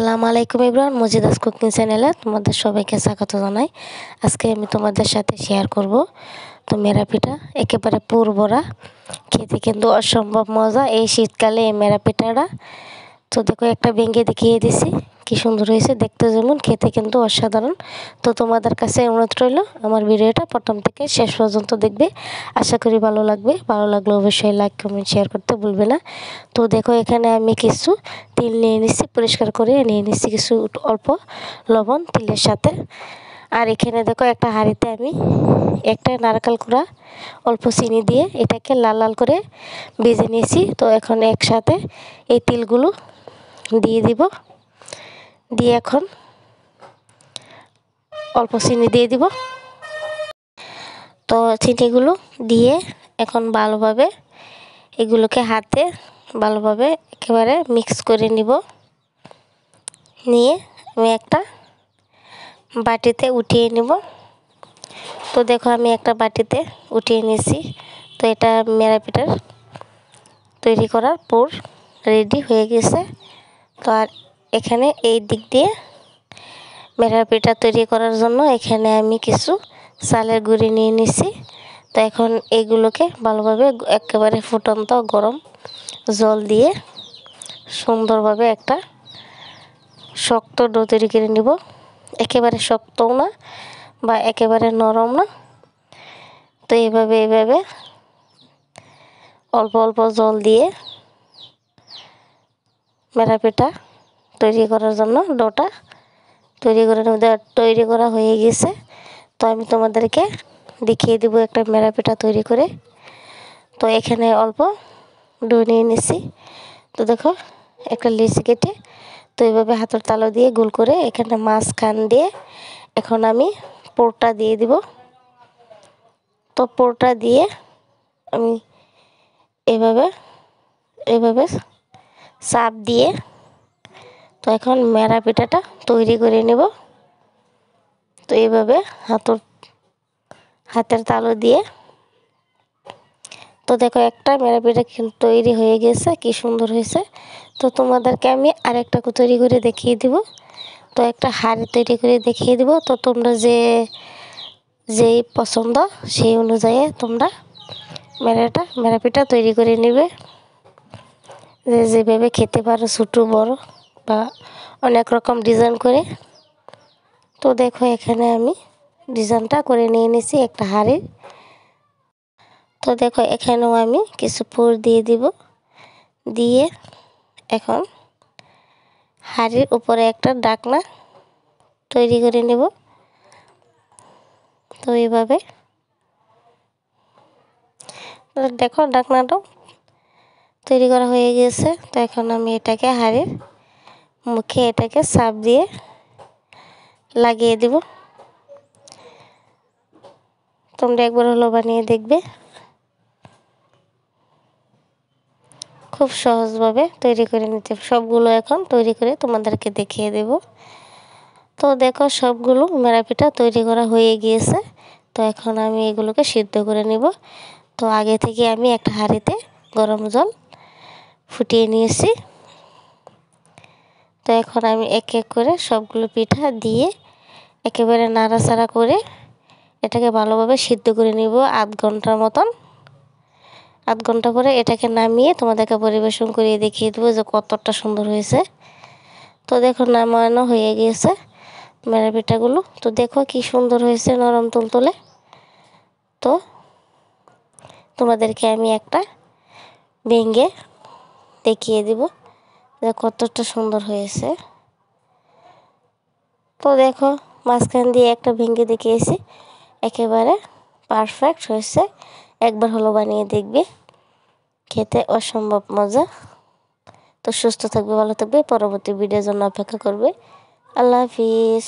আসসালামু আলাইকুম everyone, মজিদাস cooking চ্যানেলে তোমাদের সবাইকে স্বাগত জানাই। আজকে আমি তোমাদের সাথে শেয়ার করব তো মেরা পিঠা, একেবারে পুর ভরা, খেতে কিন্তু অসম্ভব মজা এই শীতকালে এই মেরা পিঠাটা। তো দেখো একটা ভেঙে দেখিয়ে দিছি, কি সুন্দর হয়েছে দেখতে, যেমন খেতে কিন্তু অসাধারণ। তো তোমাদের কাছে অনুরোধ রইল আমার ভিডিওটা প্রথম থেকে শেষ পর্যন্ত দেখবে, আশা করি ভালো লাগবে। ভালো লাগলে অবশ্যই লাইক কমেন্ট শেয়ার করতে ভুলবে না। তো দেখো এখানে আমি কিছু তিল নিয়ে নিচ্ছি, পরিষ্কার করে নিয়ে নিচ্ছি কিছু অল্প লবণ তিলের সাথে। আর এখানে দেখো একটা হাঁড়িতে আমি একটা নারকেল কুড়া অল্প চিনি দিয়ে এটাকে লাল লাল করে ভেজে নিয়েছি। তো এখন একসাথে এই তিলগুলো দিয়ে দিব, দিয়ে এখন অল্প চিনি দিয়ে দিব। তো চিনিগুলো দিয়ে এখন ভালোভাবে এগুলোকে হাতে ভালোভাবে একেবারে মিক্স করে নিব। নিয়ে আমি একটা বাটিতে উঠিয়ে নিব। তো দেখো আমি একটা বাটিতে উঠিয়ে নিয়েছি। তো এটা মেরা পিঠার তৈরি করার পুর রেডি হয়ে গেছে। তো আর এখানে এই দিক দিয়ে মেরা পিঠা তৈরি করার জন্য এখানে আমি কিছু চালের গুঁড়ি নিয়ে নিছি। তো এখন এইগুলোকে ভালোভাবে একেবারে ফুটন্ত গরম জল দিয়ে সুন্দরভাবে একটা শক্ত ডো তৈরি করে নিব। একেবারে শক্তও না বা একেবারে নরম না। তো এইভাবে অল্প অল্প জল দিয়ে মেরা পিঠা তৈরি করার জন্য ডোটা তৈরি করা হয়ে গেছে। তো আমি তোমাদেরকে দেখিয়ে দেবো একটা মেরা পিঠা তৈরি করে। তো এখানে অল্প ডো নিয়ে নিছি। তো দেখো একটা লিচি কেটে তো এইভাবে হাতের তালু দিয়ে গোল করে এখানে মাঝখান দিয়ে এখন আমি পুরটা দিয়ে দিব। তো পুরটা দিয়ে আমি এভাবে চাপ দিয়ে তো এখন মেরা পিঠাটা তৈরি করে নেব। তো এইভাবে হাতের তালু দিয়ে তো দেখো একটা মেরা পিঠা কিন্তু তৈরি হয়ে গেছে, কি সুন্দর হয়েছে। তো তোমাদেরকে আমি আরেকটা তৈরি করে দেখিয়ে দিব। তো একটা হাঁড়ি তৈরি করে দেখিয়ে দিব। তো তোমরা যেই পছন্দ সেই অনুযায়ী তোমরা মেরা পিঠা তৈরি করে নেবে, যেভাবে খেতে পারো, ছোটো বড় বা অনেক রকম ডিজাইন করে। তো দেখো এখানে আমি ডিজাইনটা করে নিয়ে নিয়েছি একটা হাঁড়ির। তো দেখো এখানেও আমি কিছু পুর দিয়ে দিব, দিয়ে এখন হাঁড়ির উপরে একটা ঢাকনা তৈরি করে নেব। তো এইভাবে দেখো ঢাকনাটাও তৈরি করা হয়ে গেছে। তো এখন আমি এটাকে হাঁড়ির মুখে এটাকে চাপ দিয়ে লাগিয়ে দেব। তোমরা একবার হলো বানিয়ে দেখবে, খুব সহজভাবে তৈরি করে নিতে। সবগুলো এখন তৈরি করে তোমাদেরকে দেখিয়ে দেব। তো দেখো সবগুলো মেরা পিঠা তৈরি করা হয়ে গিয়েছে। তো এখন আমি এগুলোকে সিদ্ধ করে নেব। তো আগে থেকে আমি একটা হাঁড়িতে গরম জল ফুটিয়ে নিয়েছি। তো এখন আমি এক এক করে সবগুলো পিঠা দিয়ে একেবারে নাড়াচাড়া করে এটাকে ভালোভাবে সিদ্ধ করে নিব আধ ঘন্টার মতন। আধ ঘন্টা পরে এটাকে নামিয়ে তোমাদেরকে পরিবেশন করিয়ে দেখিয়ে দেবো যে কতটা সুন্দর হয়েছে। তো দেখো নামানো হয়ে গিয়েছে মেরা পিঠাগুলো। তো দেখো কি সুন্দর হয়েছে, নরম তুলতুলে। তো তোমাদেরকে আমি একটা ভেঙে দেখিয়ে দিব যে কতটা সুন্দর হয়েছে। তো দেখো মাঝখান দিয়ে একটা ভেঙে দেখিয়েছি, একেবারে পারফেক্ট হয়েছে। একবার হলো বানিয়ে দেখবে, খেতে অসম্ভব মজা। তো সুস্থ থাকবে, ভালো থাকবে, পরবর্তী ভিডিওর জন্য অপেক্ষা করবে। আল্লাহ হাফিজ।